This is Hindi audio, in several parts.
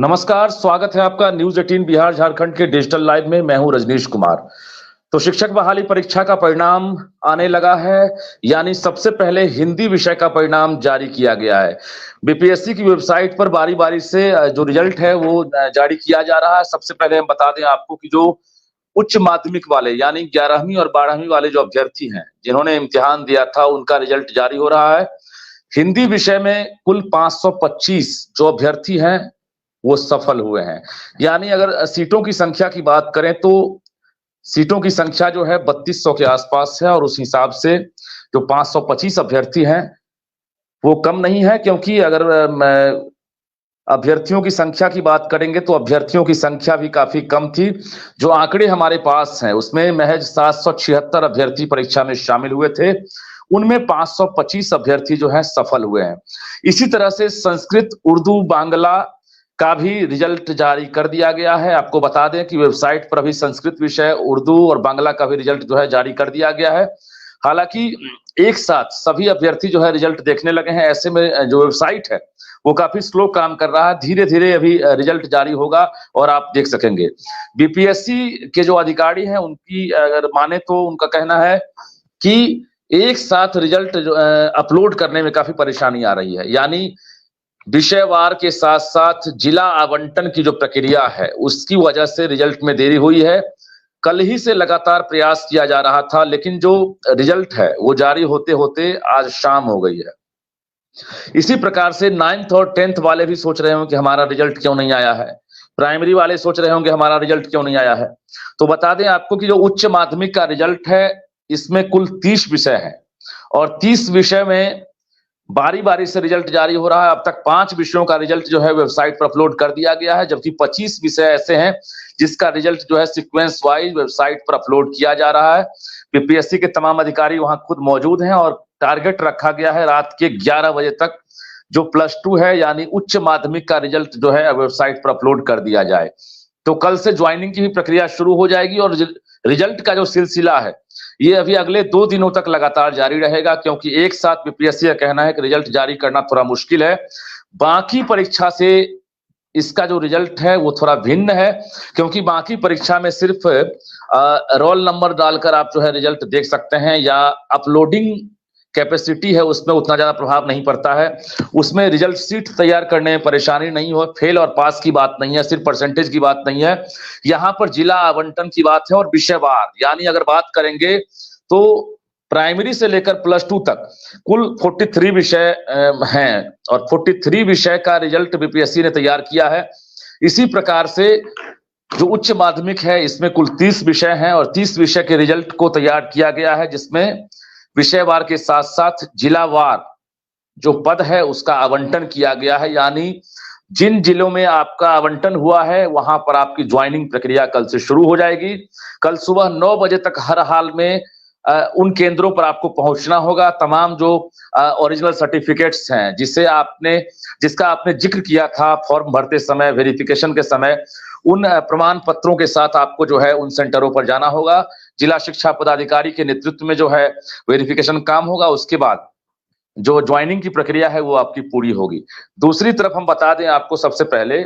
नमस्कार, स्वागत है आपका न्यूज 18 बिहार झारखंड के डिजिटल लाइव में। मैं हूं रजनीश कुमार। तो शिक्षक बहाली परीक्षा का परिणाम आने लगा है, यानी सबसे पहले हिंदी विषय का परिणाम जारी किया गया है। बीपीएससी की वेबसाइट पर बारी बारी से जो रिजल्ट है वो जारी किया जा रहा है। सबसे पहले हम बता दें आपको कि जो उच्च माध्यमिक वाले यानी 11वीं और 12वीं वाले जो अभ्यर्थी हैं जिन्होंने इम्तिहान दिया था, उनका रिजल्ट जारी हो रहा है। हिंदी विषय में कुल 525 जो अभ्यर्थी हैं वो सफल हुए हैं। यानी अगर सीटों की संख्या की बात करें तो सीटों की संख्या जो है 3200 के आसपास है, और उस हिसाब से जो 525 अभ्यर्थी हैं वो कम नहीं है, क्योंकि अगर अभ्यर्थियों की संख्या की बात करेंगे तो अभ्यर्थियों की संख्या भी काफी कम थी। जो आंकड़े हमारे पास हैं उसमें महज 776 अभ्यर्थी परीक्षा में शामिल हुए थे, उनमें 525 अभ्यर्थी जो है सफल हुए हैं। इसी तरह से संस्कृत, उर्दू, बांग्ला का भी रिजल्ट जारी कर दिया गया है। आपको बता दें कि वेबसाइट पर अभी संस्कृत विषय, उर्दू और बांग्ला का भी रिजल्ट जो है जारी कर दिया गया है। हालांकि एक साथ सभी अभ्यर्थी जो है रिजल्ट देखने लगे हैं, ऐसे में जो वेबसाइट है वो काफी स्लो काम कर रहा है। धीरे धीरे अभी रिजल्ट जारी होगा और आप देख सकेंगे। बीपीएससी के जो अधिकारी हैं उनकी अगर माने तो उनका कहना है कि एक साथ रिजल्ट अपलोड करने में काफी परेशानी आ रही है, यानी विषयवार के साथ साथ जिला आवंटन की जो प्रक्रिया है उसकी वजह से रिजल्ट में देरी हुई है। कल ही से लगातार प्रयास किया जा रहा था, लेकिन जो रिजल्ट है वो जारी होते होते आज शाम हो गई है। इसी प्रकार से 9th और 10th वाले भी सोच रहे होंगे कि हमारा रिजल्ट क्यों नहीं आया है। प्राइमरी वाले सोच रहे होंगे हमारा रिजल्ट क्यों नहीं आया है। तो बता दें आपको कि जो उच्च माध्यमिक का रिजल्ट है इसमें कुल 30 विषय है, और 30 विषय में बारी बारी से रिजल्ट जारी हो रहा है। अब तक 5 विषयों का रिजल्ट जो है वेबसाइट पर अपलोड कर दिया गया है, जबकि 25 विषय ऐसे हैं जिसका रिजल्ट जो है सीक्वेंस वाइज वेबसाइट पर अपलोड किया जा रहा है। बीपीएससी के तमाम अधिकारी वहां खुद मौजूद हैं, और टारगेट रखा गया है रात के 11 बजे तक जो +2 है यानी उच्च माध्यमिक का रिजल्ट जो है वेबसाइट पर अपलोड कर दिया जाए। तो कल से ज्वाइनिंग की भी प्रक्रिया शुरू हो जाएगी, और रिजल्ट का जो सिलसिला है ये अभी अगले 2 दिनों तक लगातार जारी रहेगा, क्योंकि एक साथ बीपीएससी का कहना है कि रिजल्ट जारी करना थोड़ा मुश्किल है। बाकी परीक्षा से इसका जो रिजल्ट है वो थोड़ा भिन्न है, क्योंकि बाकी परीक्षा में सिर्फ रोल नंबर डालकर आप जो है रिजल्ट देख सकते हैं, या अपलोडिंग कैपेसिटी है उसमें उतना ज्यादा प्रभाव नहीं पड़ता है। उसमें रिजल्ट शीट तैयार करने में परेशानी नहीं हो, फेल और पास की बात नहीं है, सिर्फ परसेंटेज की बात नहीं है। यहाँ पर जिला आवंटन की बात है और विषयवार, यानी अगर बात करेंगे तो प्राइमरी से लेकर +2 तक कुल 43 विषय हैं, और 43 विषय का रिजल्ट बीपीएससी ने तैयार किया है। इसी प्रकार से जो उच्च माध्यमिक है इसमें कुल 30 विषय हैं, और 30 विषय के रिजल्ट को तैयार किया गया है, जिसमें विषयवार के साथ साथ जिलावार जो पद है उसका आवंटन किया गया है। यानी जिन जिलों में आपका आवंटन हुआ है वहां पर आपकी ज्वाइनिंग प्रक्रिया कल से शुरू हो जाएगी। कल सुबह 9 बजे तक हर हाल में उन केंद्रों पर आपको पहुंचना होगा। तमाम जो ओरिजिनल सर्टिफिकेट्स हैं जिसका आपने जिक्र किया था फॉर्म भरते समय, वेरिफिकेशन के समय, उन प्रमाण पत्रों के साथ आपको जो है उन सेंटरों पर जाना होगा। जिला शिक्षा पदाधिकारी के नेतृत्व में जो है वेरिफिकेशन काम होगा। उसके बाद जो ज्वाइनिंग की प्रक्रिया है वो आपकी पूरी होगी। दूसरी तरफ हम बता दें आपको सबसे पहले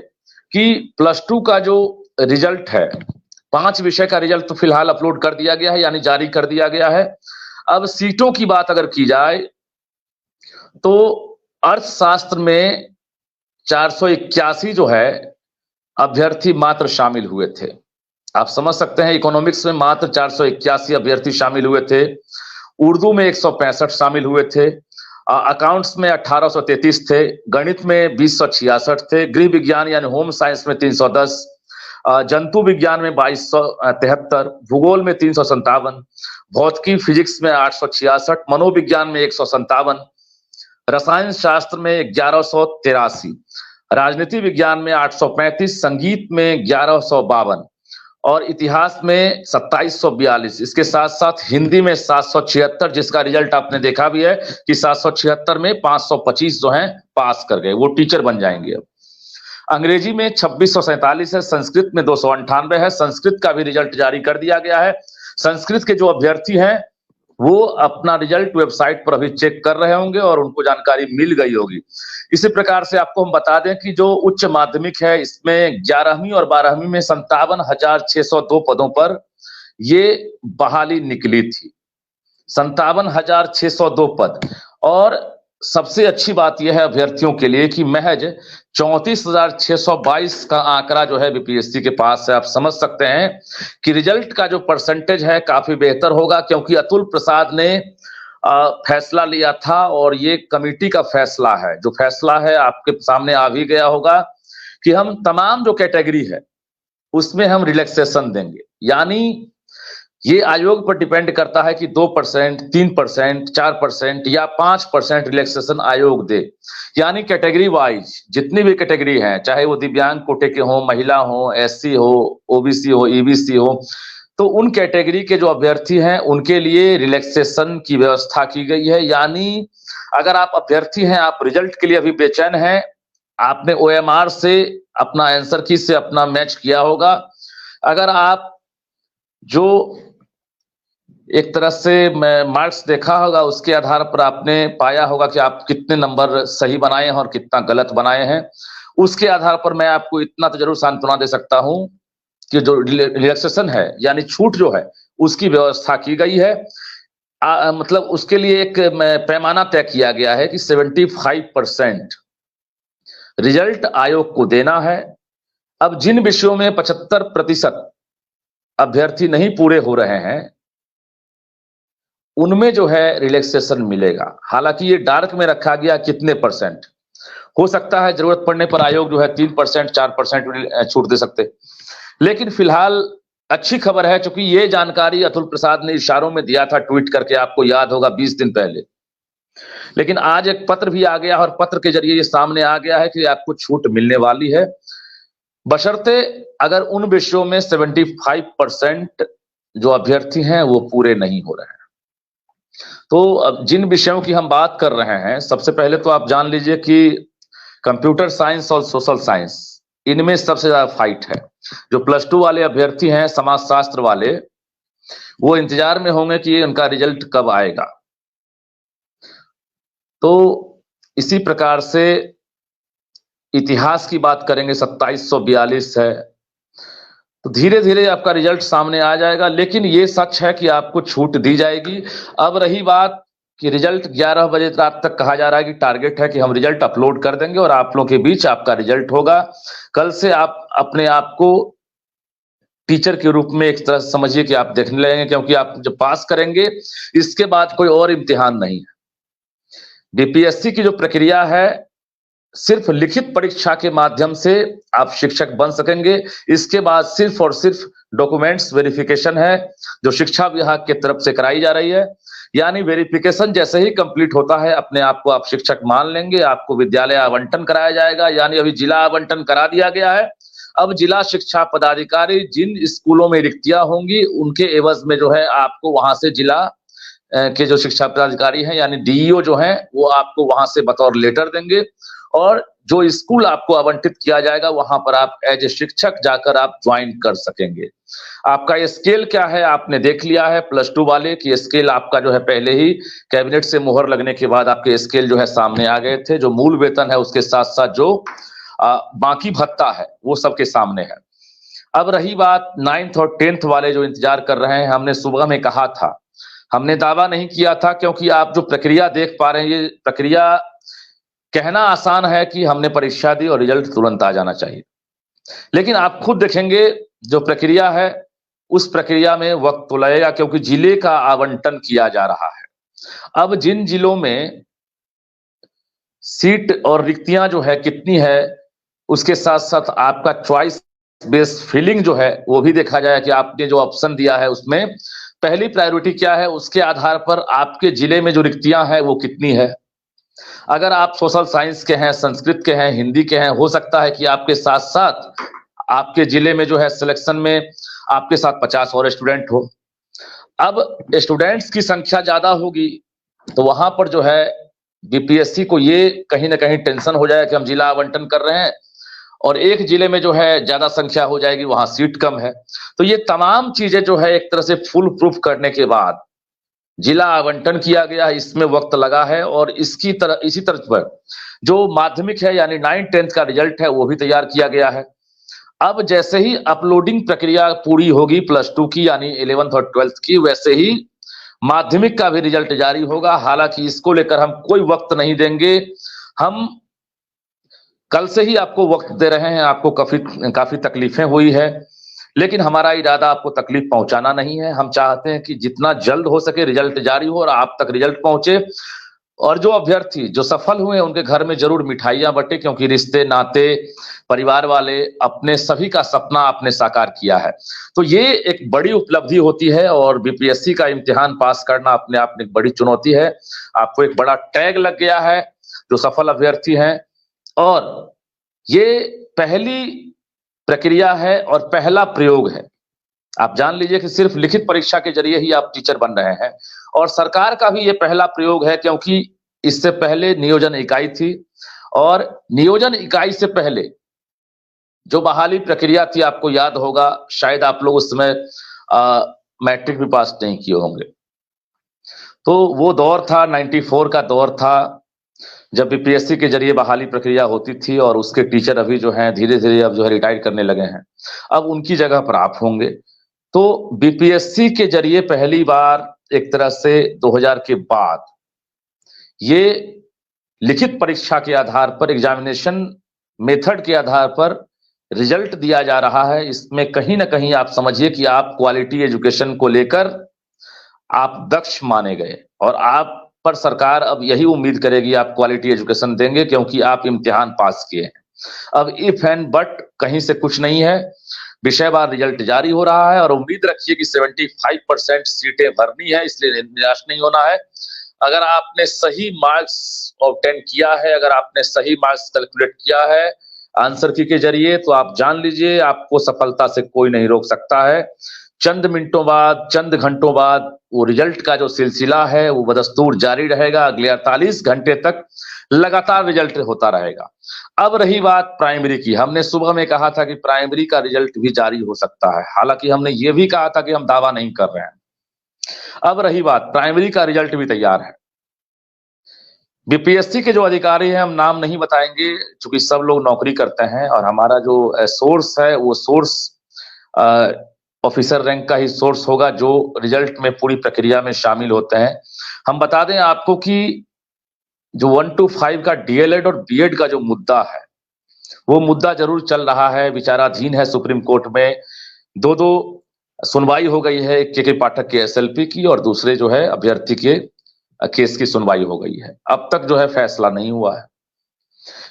कि +2 का जो रिजल्ट है, 5 विषय का रिजल्ट तो फिलहाल अपलोड कर दिया गया है, यानी जारी कर दिया गया है। अब सीटों की बात अगर की जाए तो अर्थशास्त्र में 481 जो है अभ्यर्थी मात्र शामिल हुए थे। आप समझ सकते हैं, इकोनॉमिक्स में मात्र 481 अभ्यर्थी शामिल हुए थे। उर्दू में 165 शामिल हुए थे। अकाउंट्स में 1833 थे। गणित में 2066 थे। गृह विज्ञान यानी होम साइंस में 310, जंतु विज्ञान में 2273, भूगोल में 357, भौतिकी फिजिक्स में 866, मनोविज्ञान में 157, रसायन शास्त्र में 1183, राजनीति विज्ञान में 835, संगीत में 1152 और इतिहास में 2742। इसके साथ साथ हिंदी में 776, जिसका रिजल्ट आपने देखा भी है कि 776 में 525 जो हैं पास कर गए, वो टीचर बन जाएंगे। अब अंग्रेजी में 2647 है, संस्कृत में 298 है। संस्कृत का भी रिजल्ट जारी कर दिया गया है। संस्कृत के जो अभ्यर्थी हैं वो अपना रिजल्ट वेबसाइट पर अभी चेक कर रहे होंगे और उनको जानकारी मिल गई होगी। इसी प्रकार से आपको हम बता दें कि जो उच्च माध्यमिक है इसमें 11वीं और 12वीं में 57,602 पदों पर ये बहाली निकली थी। 57,602 पद। और सबसे अच्छी बात यह है अभ्यर्थियों के लिए कि महज 34,622 का आंकड़ा जो है बीपीएससी के पास है। आप समझ सकते हैं कि रिजल्ट का जो परसेंटेज है काफी बेहतर होगा, क्योंकि अतुल प्रसाद ने फैसला लिया था और ये कमेटी का फैसला है। जो फैसला है आपके सामने आ भी गया होगा कि हम तमाम जो कैटेगरी है उसमें हम रिलैक्सेशन देंगे। यानी ये आयोग पर डिपेंड करता है कि 2%, 3%, 4% या 5% रिलैक्सेशन आयोग दे। यानी कैटेगरी वाइज जितनी भी कैटेगरी हैं, चाहे वो दिव्यांग कोटे के हो, महिला हो, एससी हो, ओबीसी हो, ईबीसी हो, तो उन कैटेगरी के जो अभ्यर्थी हैं उनके लिए रिलैक्सेशन की व्यवस्था की गई है। यानी अगर आप अभ्यर्थी हैं, आप रिजल्ट के लिए अभी बेचैन हैं, आपने ओएमआर से अपना आंसर की से अपना मैच किया होगा, अगर आप जो एक तरह से मार्क्स देखा होगा उसके आधार पर आपने पाया होगा कि आप कितने नंबर सही बनाए हैं और कितना गलत बनाए हैं, उसके आधार पर मैं आपको इतना तो जरूर सांत्वना दे सकता हूं कि जो रिलैक्सेशन है यानी छूट जो है उसकी व्यवस्था की गई है। मतलब उसके लिए एक पैमाना तय किया गया है कि 75% रिजल्ट आयोग को देना है। अब जिन विषयों में 75% अभ्यर्थी नहीं पूरे हो रहे हैं उनमें जो है रिलैक्सेशन मिलेगा। हालांकि ये डार्क में रखा गया कितने परसेंट, हो सकता है जरूरत पड़ने पर आयोग जो है 3%, 4% छूट दे सकते। लेकिन फिलहाल अच्छी खबर है, क्योंकि ये जानकारी अतुल प्रसाद ने इशारों में दिया था ट्वीट करके, आपको याद होगा 20 दिन पहले। लेकिन आज एक पत्र भी आ गया और पत्र के जरिए ये सामने आ गया है कि आपको छूट मिलने वाली है, बशर्ते अगर उन विषयों में 75% जो अभ्यर्थी हैं वो पूरे नहीं हो रहे हैं। तो अब जिन विषयों की हम बात कर रहे हैं, सबसे पहले तो आप जान लीजिए कि कंप्यूटर साइंस और सोशल साइंस, इनमें सबसे ज्यादा फाइट है। जो +2 वाले अभ्यर्थी हैं, समाजशास्त्र वाले, वो इंतजार में होंगे कि उनका रिजल्ट कब आएगा। तो इसी प्रकार से इतिहास की बात करेंगे, 2742 है, तो धीरे धीरे आपका रिजल्ट सामने आ जाएगा। लेकिन ये सच है कि आपको छूट दी जाएगी। अब रही बात कि रिजल्ट 11 बजे रात तक कहा जा रहा है कि टारगेट है कि हम रिजल्ट अपलोड कर देंगे और आप लोगों के बीच आपका रिजल्ट होगा। कल से आप अपने आप को टीचर के रूप में एक तरह से समझिए कि आप देखने लगेंगे, क्योंकि आप जब पास करेंगे इसके बाद कोई और इम्तिहान नहीं है। बीपीएससी की जो प्रक्रिया है, सिर्फ लिखित परीक्षा के माध्यम से आप शिक्षक बन सकेंगे। इसके बाद सिर्फ और सिर्फ डॉक्यूमेंट्स वेरिफिकेशन है जो शिक्षा विभाग की तरफ से कराई जा रही है। यानी वेरिफिकेशन जैसे ही कंप्लीट होता है अपने आप को आप शिक्षक मान लेंगे, आपको विद्यालय आवंटन कराया जाएगा। यानी अभी जिला आवंटन करा दिया गया है, अब जिला शिक्षा पदाधिकारी जिन स्कूलों में रिक्तियां होंगी उनके एवज में जो है आपको वहां से जिला के जो शिक्षा पदाधिकारी हैं यानी डीईओ जो हैं वो आपको वहां से बतौर लेटर देंगे, और जो स्कूल आपको आवंटित किया जाएगा वहां पर आप एज ए शिक्षक जाकर आप ज्वाइन कर सकेंगे। आपका स्केल क्या है आपने देख लिया है, +2 वाले की स्केल आपका जो है पहले ही कैबिनेट से मोहर लगने के बाद आपके स्केल जो है सामने आ गए थे। जो मूल वेतन है उसके साथ साथ जो बाकी भत्ता है वो सबके सामने है। अब रही बात 9th और 10th वाले जो इंतजार कर रहे हैं, हमने सुबह में कहा था, हमने दावा नहीं किया था, क्योंकि आप जो प्रक्रिया देख पा रहे हैं ये प्रक्रिया कहना आसान है कि हमने परीक्षा दी और रिजल्ट तुरंत आ जाना चाहिए, लेकिन आप खुद देखेंगे जो प्रक्रिया है उस प्रक्रिया में वक्त तो लगेगा, क्योंकि जिले का आवंटन किया जा रहा है। अब जिन जिलों में सीट और रिक्तियां जो है कितनी है, उसके साथ साथ आपका चॉइस बेस्ड फिलिंग जो है वो भी देखा जाए कि आपने जो ऑप्शन दिया है उसमें पहली प्रायोरिटी क्या है, उसके आधार पर आपके जिले में जो रिक्तियां हैं वो कितनी है। अगर आप सोशल साइंस के हैं, संस्कृत के हैं, हिंदी के हैं, हो सकता है कि आपके साथ साथ आपके जिले में जो है सिलेक्शन में आपके साथ 50 और स्टूडेंट हो। अब स्टूडेंट्स की संख्या ज्यादा होगी तो वहां पर जो है बीपीएससी को ये कहीं ना कहीं टेंशन हो जाएगा कि हम जिला आवंटन कर रहे हैं और एक जिले में जो है ज्यादा संख्या हो जाएगी, वहां सीट कम है। तो ये तमाम चीजें जो है एक तरह से फुल प्रूफ करने के बाद जिला आवंटन किया गया है, इसमें वक्त लगा है। और इसी तरह पर जो माध्यमिक है यानी 9th-10th का रिजल्ट है वो भी तैयार किया गया है। अब जैसे ही अपलोडिंग प्रक्रिया पूरी होगी +2 की यानी 11th और 12th की, वैसे ही माध्यमिक का भी रिजल्ट जारी होगा। हालांकि इसको लेकर हम कोई वक्त नहीं देंगे, हम कल से ही आपको वक्त दे रहे हैं। आपको काफी तकलीफें हुई है, लेकिन हमारा इरादा आपको तकलीफ पहुंचाना नहीं है। हम चाहते हैं कि जितना जल्द हो सके रिजल्ट जारी हो और आप तक रिजल्ट पहुंचे। और जो अभ्यर्थी जो सफल हुए उनके घर में जरूर मिठाइयां बंटे, क्योंकि रिश्ते नाते परिवार वाले अपने सभी का सपना आपने साकार किया है। तो ये एक बड़ी उपलब्धि होती है और बीपीएससी का इम्तिहान पास करना अपने आप में एक बड़ी चुनौती है। आपको एक बड़ा टैग लग गया है जो सफल अभ्यर्थी हैं, और ये पहली प्रक्रिया है और पहला प्रयोग है। आप जान लीजिए कि सिर्फ लिखित परीक्षा के जरिए ही आप टीचर बन रहे हैं, और सरकार का भी ये पहला प्रयोग है, क्योंकि इससे पहले नियोजन इकाई थी, और नियोजन इकाई से पहले जो बहाली प्रक्रिया थी, आपको याद होगा, शायद आप लोग उस समय मैट्रिक भी पास नहीं किए होंगे। तो वो दौर था, 94 का दौर था, जब बीपीएससी के जरिए बहाली प्रक्रिया होती थी, और उसके टीचर अभी जो हैं धीरे धीरे अब जो है रिटायर करने लगे हैं। अब उनकी जगह पर आप होंगे। तो बीपीएससी के जरिए पहली बार एक तरह से 2000 के बाद ये लिखित परीक्षा के आधार पर, एग्जामिनेशन मेथड के आधार पर रिजल्ट दिया जा रहा है। इसमें कहीं ना कहीं आप समझिए कि आप क्वालिटी एजुकेशन को लेकर आप दक्ष माने गए, और आप पर सरकार अब यही उम्मीद करेगी आप क्वालिटी एजुकेशन देंगे, क्योंकि आप इम्तिहान पास किए हैं। अब इफ एंड बट कहीं से कुछ नहीं है, विषयवार रिजल्ट जारी हो रहा है, और उम्मीद रखिए कि 75% सीटें भरनी है, इसलिए निराश नहीं होना है। अगर आपने सही मार्क्स ऑब्टेन किया है, अगर आपने सही मार्क्स कैलकुलेट किया है आंसर की के जरिए, तो आप जान लीजिए आपको सफलता से कोई नहीं रोक सकता है। चंद मिनटों बाद, चंद घंटों बाद वो रिजल्ट का जो सिलसिला है वो बदस्तूर जारी रहेगा। अगले 48 घंटे तक लगातार रिजल्ट होता रहेगा। अब रही बात प्राइमरी की, हमने सुबह में कहा था कि प्राइमरी का रिजल्ट भी जारी हो सकता है, हालांकि हमने ये भी कहा था कि हम दावा नहीं कर रहे हैं। अब रही बात, प्राइमरी का रिजल्ट भी तैयार है। बीपीएससी के जो अधिकारी हैं, हम नाम नहीं बताएंगे क्योंकि सब लोग नौकरी करते हैं, और हमारा जो सोर्स है वो सोर्स ऑफिसर रैंक का ही सोर्स होगा जो रिजल्ट में पूरी प्रक्रिया में शामिल होते हैं। हम बता दें आपको कि जो 1 to 5 का डीएलएड और बीएड का जो मुद्दा है, वो मुद्दा जरूर चल रहा है, विचाराधीन है सुप्रीम कोर्ट में। दो सुनवाई हो गई है, एक के पाठक के एसएलपी की, और दूसरे जो है अभ्यर्थी के केस की सुनवाई हो गई है। अब तक जो है फैसला नहीं हुआ है,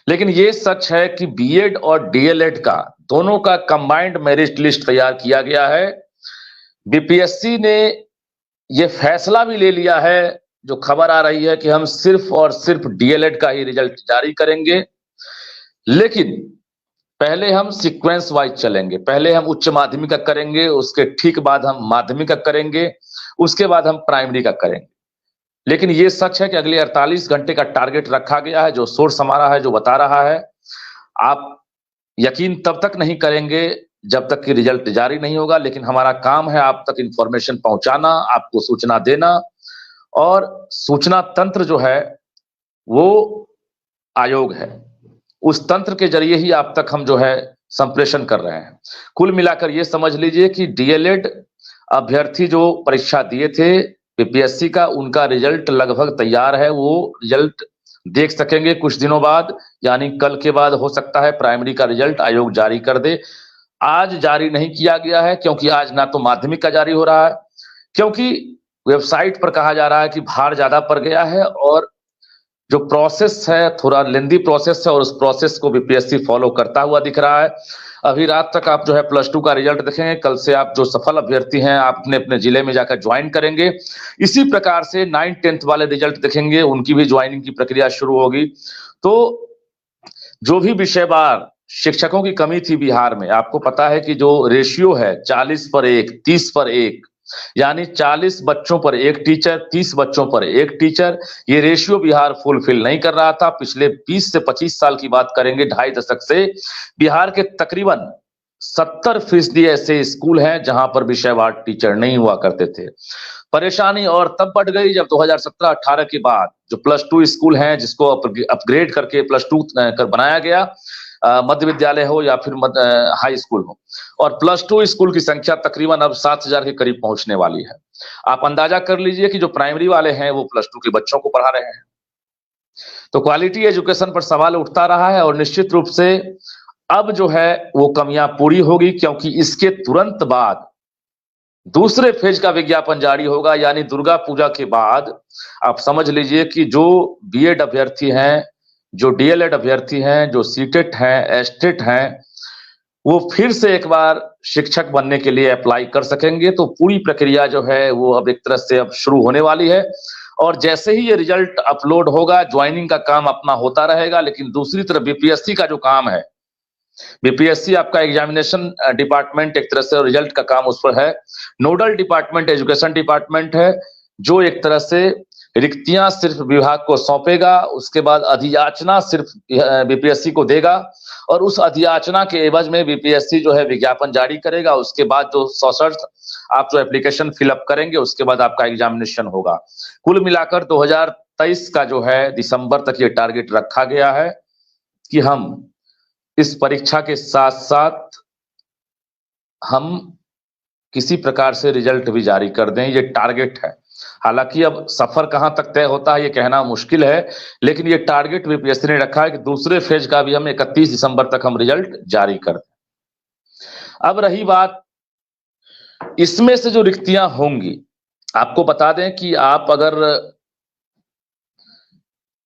लेकिन ये सच है कि बीएड और डीएलएड का दोनों का कंबाइंड मेरिट लिस्ट तैयार किया गया है। बीपीएससी ने ये फैसला भी ले लिया है, जो खबर आ रही है कि हम सिर्फ और सिर्फ डीएलएड का ही रिजल्ट जारी करेंगे, लेकिन पहले हम सीक्वेंस वाइज चलेंगे। पहले हम उच्च माध्यमिक का करेंगे, उसके ठीक बाद हम माध्यमिक का करेंगे, उसके बाद हम प्राइमरी का करेंगे। लेकिन ये सच है कि अगले 48 घंटे का टारगेट रखा गया है, जो सोर्स हमारा है जो बता रहा है। आप यकीन तब तक नहीं करेंगे जब तक कि रिजल्ट जारी नहीं होगा, लेकिन हमारा काम है आप तक इंफॉर्मेशन पहुंचाना, आपको सूचना देना, और सूचना तंत्र जो है वो आयोग है, उस तंत्र के जरिए ही आप तक हम जो है संप्रेषण कर रहे हैं। कुल मिलाकर ये समझ लीजिए कि डीएलएड अभ्यर्थी जो परीक्षा दिए थे बीपीएससी का, उनका रिजल्ट लगभग तैयार है। वो रिजल्ट देख सकेंगे कुछ दिनों बाद, यानी कल के बाद हो सकता है प्राइमरी का रिजल्ट आयोग जारी कर दे। आज जारी नहीं किया गया है क्योंकि आज ना तो माध्यमिक का जारी हो रहा है, क्योंकि वेबसाइट पर कहा जा रहा है कि भार ज्यादा पड़ गया है, और जो प्रोसेस है थोड़ा लेंदी प्रोसेस है, और उस प्रोसेस को बीपीएससी फॉलो करता हुआ दिख रहा है। अभी रात तक आप जो है +2 का रिजल्ट देखेंगे, कल से आप जो सफल अभ्यर्थी हैं आप अपने अपने जिले में जाकर ज्वाइन करेंगे। इसी प्रकार से 9th-10th वाले रिजल्ट देखेंगे, उनकी भी ज्वाइनिंग की प्रक्रिया शुरू होगी। तो जो भी विषयवार शिक्षकों की कमी थी बिहार में, आपको पता है कि जो रेशियो है 40/1, 30/1, यानी 40 बच्चों पर एक टीचर, 30 बच्चों पर एक टीचर, ये रेशियो बिहार फुलफिल नहीं कर रहा था। पिछले 20 से 25 साल की बात करेंगे, 2.5 दशक से बिहार के तकरीबन 70% ऐसे स्कूल हैं जहां पर विषयवार टीचर नहीं हुआ करते थे। परेशानी और तब बढ़ गई जब 2017-18 के बाद जो +2 स्कूल हैं जिसको अपग्रेड करके +2 कर बनाया गया, मध्य विद्यालय हो या फिर हाई स्कूल हो, और +2 स्कूल की संख्या तकरीबन अब 7,000 के करीब पहुंचने वाली है। आप अंदाजा कर लीजिए कि जो प्राइमरी वाले हैं वो +2 के बच्चों को पढ़ा रहे हैं। तो क्वालिटी एजुकेशन पर सवाल उठता रहा है और निश्चित रूप से अब जो है वो कमियां पूरी होगी, क्योंकि इसके तुरंत बाद दूसरे फेज का विज्ञापन जारी होगा, यानी दुर्गा पूजा के बाद आप समझ लीजिए कि जो बीएड अभ्यर्थी हैं, जो डीएलएड अभ्यर्थी हैं, जो सीटेट हैं, एस्टेट हैं, वो फिर से एक बार शिक्षक बनने के लिए अप्लाई कर सकेंगे। तो पूरी प्रक्रिया जो है वो अब एक तरह से अब शुरू होने वाली है, और जैसे ही ये रिजल्ट अपलोड होगा, ज्वाइनिंग का काम अपना होता रहेगा। लेकिन दूसरी तरफ बीपीएससी का जो काम है, बीपीएससी आपका एग्जामिनेशन डिपार्टमेंट एक तरह से रिजल्ट का काम उस पर है। नोडल डिपार्टमेंट एजुकेशन डिपार्टमेंट है, जो एक तरह से रिक्तियां सिर्फ विभाग को सौंपेगा, उसके बाद अधियाचना सिर्फ बीपीएससी को देगा, और उस अधियाचना के एवज में बीपीएससी जो है विज्ञापन जारी करेगा। उसके बाद जो 100 आप जो एप्लीकेशन फिलअप करेंगे, उसके बाद आपका एग्जामिनेशन होगा। कुल मिलाकर 2023 का जो है दिसंबर तक ये टारगेट रखा गया है कि हम इस परीक्षा के साथ साथ हम किसी प्रकार से रिजल्ट भी जारी कर दें, ये टारगेट है। हालांकि अब सफर कहां तक तय होता है ये कहना मुश्किल है, लेकिन ये टारगेट बीपीएससी ने रखा है कि दूसरे फेज का भी हम 31 दिसंबर तक हम रिजल्ट जारी कर दें। अब रही बात इसमें से जो रिक्तियां होंगी, आपको बता दें कि आप अगर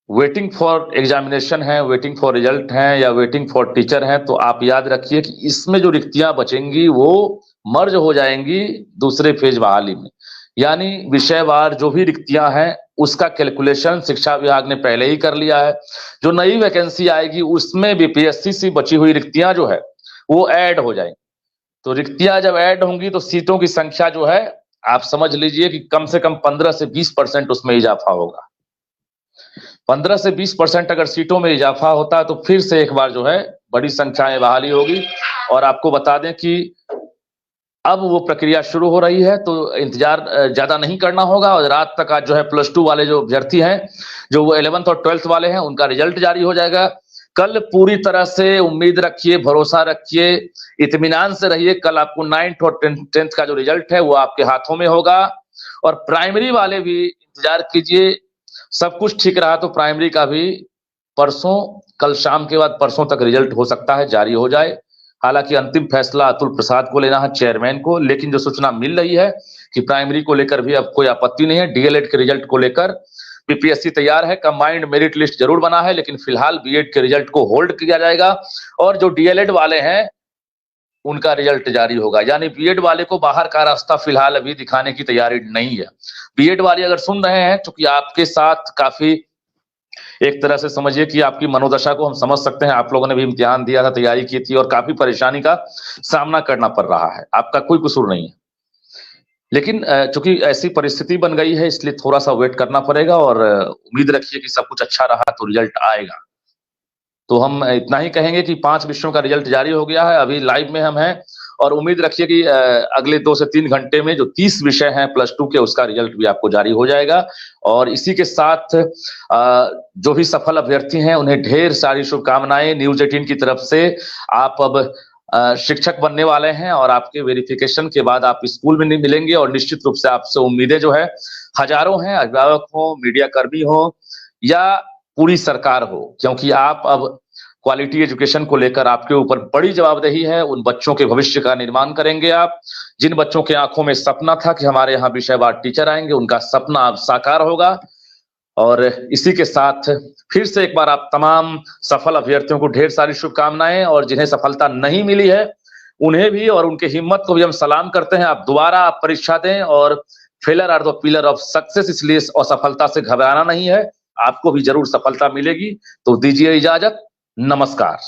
वेटिंग फॉर एग्जामिनेशन है, वेटिंग फॉर रिजल्ट है, या वेटिंग फॉर टीचर है, तो आप याद रखिए कि इसमें जो रिक्तियां बचेंगी वो मर्ज हो जाएंगी दूसरे फेज बहाली में। यानी विषयवार जो भी रिक्तियां हैं उसका कैलकुलेशन शिक्षा विभाग ने पहले ही कर लिया है। जो नई वैकेंसी आएगी उसमें बीपीएससी से बची हुई रिक्तियां जो है वो ऐड हो जाएंगी। तो रिक्तियां जब ऐड होंगी तो सीटों की संख्या जो है आप समझ लीजिए कि कम से कम 15 से 20% उसमें इजाफा होगा। 15 से 20% अगर सीटों में इजाफा होता है तो फिर से एक बार जो है बड़ी संख्या में बहाली होगी। और आपको बता दें कि अब वो प्रक्रिया शुरू हो रही है, तो इंतजार ज्यादा नहीं करना होगा। और रात तक आज जो है +2 वाले जो अभ्यर्थी हैं, जो वो 11th और 12th वाले हैं, उनका रिजल्ट जारी हो जाएगा। कल पूरी तरह से उम्मीद रखिए, भरोसा रखिए, इत्मीनान से रहिए। कल आपको 9th और 10th का जो रिजल्ट है वो आपके हाथों में होगा। और प्राइमरी वाले भी इंतजार कीजिए, सब कुछ ठीक रहा तो प्राइमरी का भी परसों, कल शाम के बाद परसों तक रिजल्ट हो सकता है जारी हो जाए। हालांकि अंतिम फैसला अतुल प्रसाद को लेना है, चेयरमैन को। लेकिन जो सूचना मिल रही है कि प्राइमरी को लेकर भी अब कोई आपत्ति नहीं है। डीएलएड के रिजल्ट को लेकर बीपीएससी तैयार है। कंबाइंड मेरिट लिस्ट जरूर बना है, लेकिन फिलहाल बीएड के रिजल्ट को होल्ड किया जाएगा और जो डीएलएड वाले हैं उनका रिजल्ट जारी होगा। यानी बीएड वाले को बाहर का रास्ता फिलहाल अभी दिखाने की तैयारी नहीं है। बीएड वाले अगर सुन रहे हैं, चूंकि आपके साथ काफी एक तरह से समझिए कि आपकी मनोदशा को हम समझ सकते हैं। आप लोगों ने भी इम्तिहान दिया था, तैयारी की थी और काफी परेशानी का सामना करना पड़ रहा है। आपका कोई कसूर नहीं है, लेकिन चूंकि ऐसी परिस्थिति बन गई है इसलिए थोड़ा सा वेट करना पड़ेगा। और उम्मीद रखिए कि सब कुछ अच्छा रहा तो रिजल्ट आएगा। तो हम इतना ही कहेंगे कि 5 विषयों का रिजल्ट जारी हो गया है, अभी लाइव में हम हैं। और उम्मीद रखिए कि अगले 2 से 3 घंटे में जो 30 विषय हैं +2 के, उसका रिजल्ट भी आपको जारी हो जाएगा। और इसी के साथ जो भी सफल अभ्यर्थी हैं उन्हें ढेर सारी शुभकामनाएं न्यूज़ 18 की तरफ से। आप अब शिक्षक बनने वाले हैं और आपके वेरिफिकेशन के बाद आप स्कूल में नहीं मिलेंगे। और निश्चित रूप से आपसे उम्मीदें जो है हजारों हैं, अभिभावक हो, मीडिया कर्मी हो या पूरी सरकार हो, क्योंकि आप अब क्वालिटी एजुकेशन को लेकर आपके ऊपर बड़ी जवाबदेही है। उन बच्चों के भविष्य का निर्माण करेंगे आप। जिन बच्चों के आंखों में सपना था कि हमारे यहाँ विषयवार टीचर आएंगे, उनका सपना अब साकार होगा। और इसी के साथ फिर से एक बार आप तमाम सफल अभ्यर्थियों को ढेर सारी शुभकामनाएं। और जिन्हें सफलता नहीं मिली है उन्हें भी और उनके हिम्मत को भी हम सलाम करते हैं। आप दोबारा आप परीक्षा दें और failure are the pillar of success, इसलिए असफलता से घबराना नहीं है, आपको भी जरूर सफलता मिलेगी। तो दीजिए इजाजत, नमस्कार।